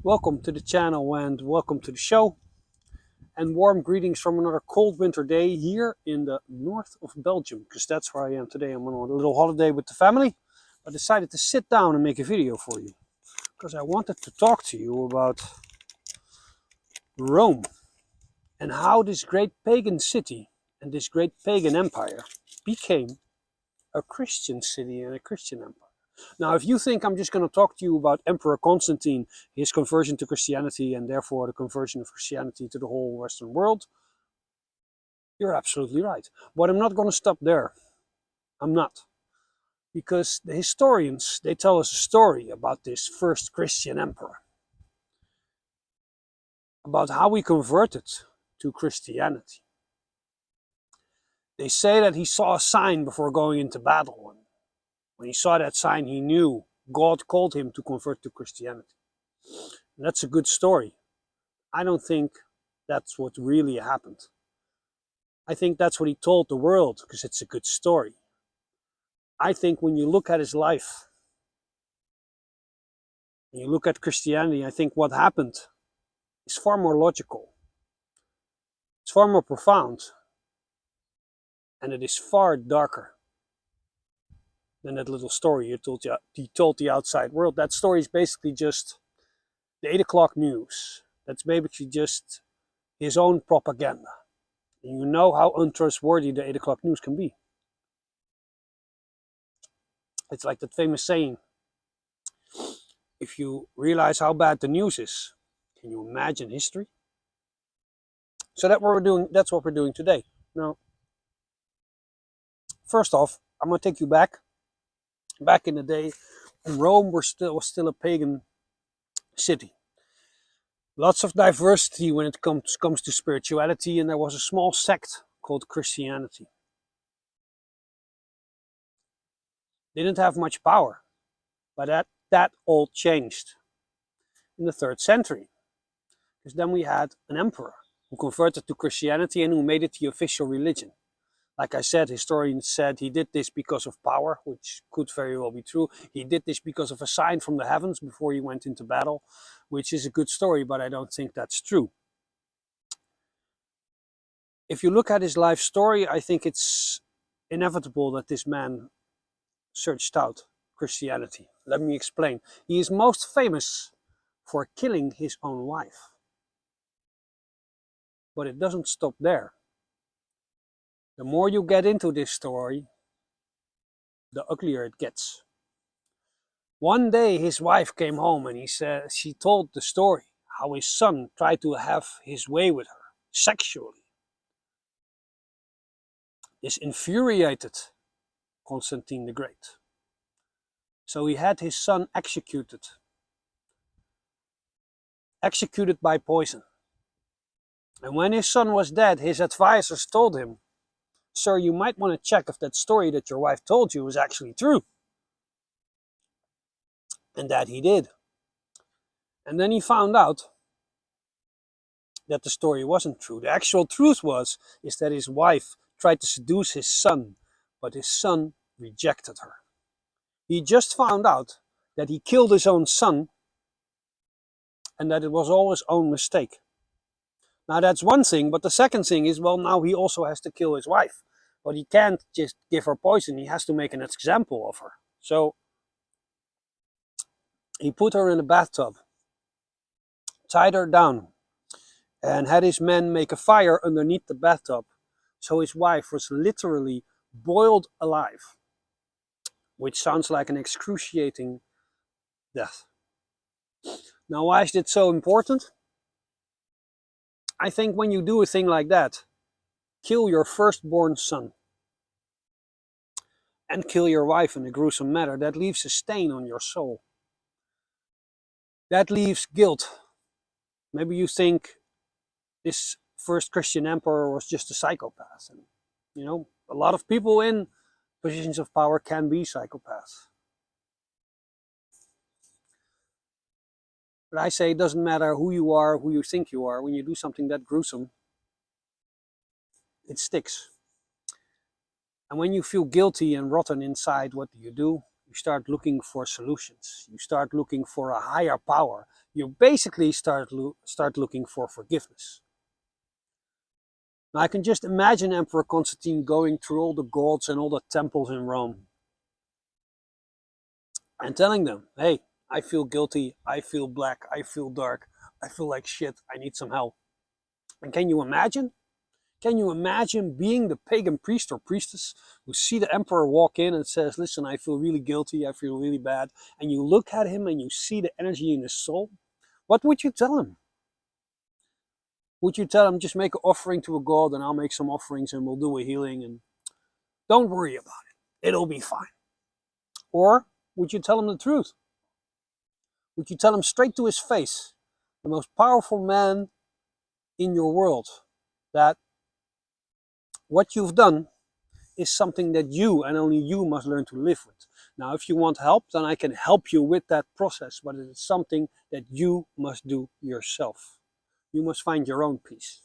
Welcome to the channel and welcome to the show. And warm greetings from another cold winter day here in the north of Belgium, because that's where I am today. I'm on a little holiday with the family. I decided to sit down and make a video for you because I wanted to talk to you about Rome and how this great pagan city and this great pagan empire became a Christian city and a Christian empire. Now, if you think I'm just going to talk to you about Emperor Constantine, his conversion to Christianity, and therefore the conversion of Christianity to the whole Western world, you're absolutely right. But I'm not going to stop there. I'm not. Because the historians, they tell us a story about this first Christian emperor, about how he converted to Christianity. They say that he saw a sign before going into battle. And when he saw that sign, he knew God called him to convert to Christianity. And that's a good story. I don't think that's what really happened. I think that's what he told the world because it's a good story. I think when you look at his life, and you look at Christianity, I think what happened is far more logical. It's far more profound. And it is far darker than that little story he told the outside world. That story is basically just the 8 o'clock news. That's basically just his own propaganda. And you know how untrustworthy the 8 o'clock news can be. It's like that famous saying, if you realize how bad the news is, can you imagine history? So that's what we're doing today. Now, first off, I'm going to take you back in the day when Rome was still a pagan city. Lots of diversity when it comes to spirituality, and there was a small sect called Christianity. They didn't have much power, but that all changed in the 3rd century. Because then we had an emperor who converted to Christianity and who made it the official religion. Like I said, historians said he did this because of power, which could very well be true. He did this because of a sign from the heavens before he went into battle, which is a good story, but I don't think that's true. If you look at his life story, I think it's inevitable that this man searched out Christianity. Let me explain. He is most famous for killing his own wife. But it doesn't stop there. The more you get into this story, the uglier it gets. One day his wife came home and she told the story how his son tried to have his way with her sexually. This infuriated Constantine the Great. So he had his son executed by poison. And when his son was dead, his advisors told him, "Sir, you might want to check if that story that your wife told you is actually true." And that he did. And then he found out that the story wasn't true. The actual truth is that his wife tried to seduce his son, but his son rejected her. He just found out that he killed his own son and that it was all his own mistake. Now that's one thing, but the second thing is, well, now he also has to kill his wife. But he can't just give her poison, he has to make an example of her. So he put her in a bathtub, tied her down, and had his men make a fire underneath the bathtub. So his wife was literally boiled alive, which sounds like an excruciating death. Now, why is it so important? I think when you do a thing like that, kill your firstborn son and kill your wife in a gruesome manner, that leaves a stain on your soul. That leaves guilt. Maybe you think this first Christian emperor was just a psychopath. And, you know, a lot of people in positions of power can be psychopaths. But I say it doesn't matter who you are, who you think you are. When you do something that gruesome, it sticks. And when you feel guilty and rotten inside, what do? you start looking for solutions. You start looking for a higher power. You basically start looking for forgiveness. Now I can just imagine Emperor Constantine going through all the gods and all the temples in Rome and telling them, hey, I feel guilty, I feel black, I feel dark, I feel like shit, I need some help. And can you imagine? Can you imagine being the pagan priest or priestess who see the emperor walk in and says, listen, I feel really guilty, I feel really bad, and you look at him and you see the energy in his soul? What would you tell him? Would you tell him, just make an offering to a god and I'll make some offerings and we'll do a healing and don't worry about it, it'll be fine? Or would you tell him the truth? Would you tell him straight to his face, the most powerful man in your world, that what you've done is something that you and only you must learn to live with? Now, if you want help, then I can help you with that process, but it is something that you must do yourself. You must find your own peace.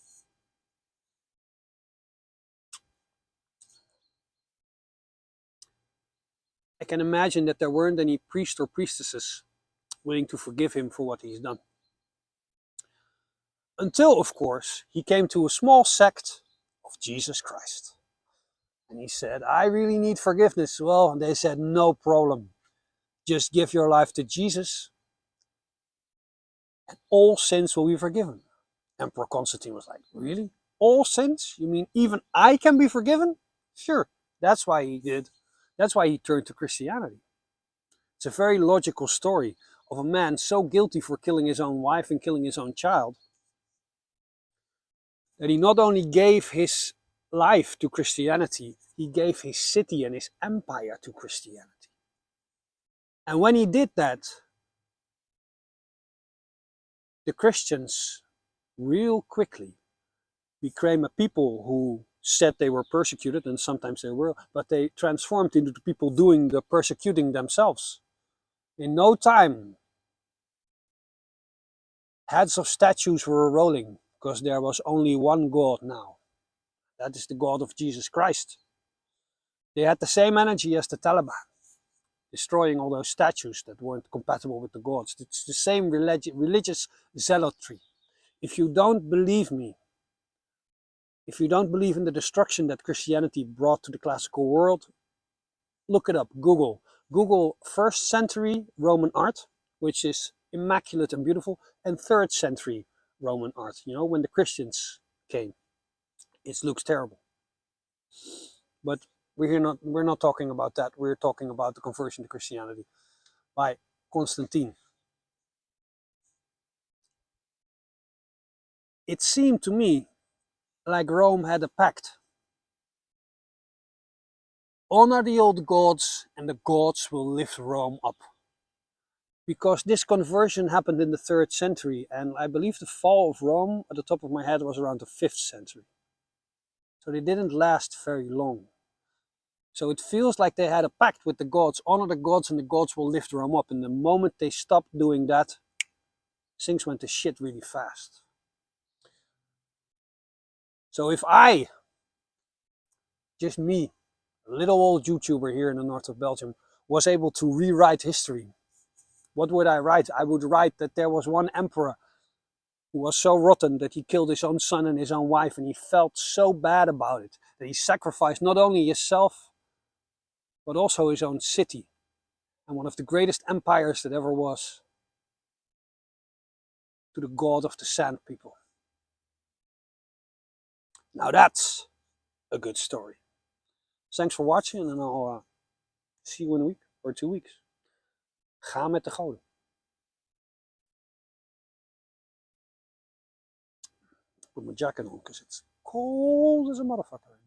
I can imagine that there weren't any priests or priestesses willing to forgive him for what he's done. Until, of course, he came to a small sect of Jesus Christ. And he said, I really need forgiveness. Well, they said, no problem. Just give your life to Jesus and all sins will be forgiven. Emperor Constantine was like, really? All sins? You mean even I can be forgiven? Sure. That's why he did. That's why he turned to Christianity. It's a very logical story of a man so guilty for killing his own wife and killing his own child that he not only gave his life to Christianity, he gave his city and his empire to Christianity. And when he did that, the Christians real quickly became a people who said they were persecuted, and sometimes they were, but they transformed into the people doing the persecuting themselves. In no time, heads of statues were rolling, because there was only one God now. That is the God of Jesus Christ. They had the same energy as the Taliban, destroying all those statues that weren't compatible with the gods. It's the same religious zealotry. If you don't believe me, if you don't believe in the destruction that Christianity brought to the classical world, look it up, Google. Google 1st century Roman art, which is immaculate and beautiful, and 3rd century Roman art, you know, when the Christians came. It looks terrible. But we're not talking about that. We're talking about the conversion to Christianity by Constantine. It seemed to me like Rome had a pact. Honor the old gods and the gods will lift Rome up. Because this conversion happened in the 3rd century, and I believe the fall of Rome, at the top of my head, was around the 5th century. So they didn't last very long. So it feels like they had a pact with the gods, honor the gods and the gods will lift Rome up. And the moment they stopped doing that, things went to shit really fast. So if I, just me, a little old YouTuber here in the north of Belgium, was able to rewrite history, what would I write? I would write that there was one emperor who was so rotten that he killed his own son and his own wife, and he felt so bad about it that he sacrificed not only himself, but also his own city and one of the greatest empires that ever was, to the god of the sand people. Now that's a good story. Thanks for watching, and I'll see you in a week or 2 weeks. Ga met de goden. Put my jacket on because it's cold as a motherfucker.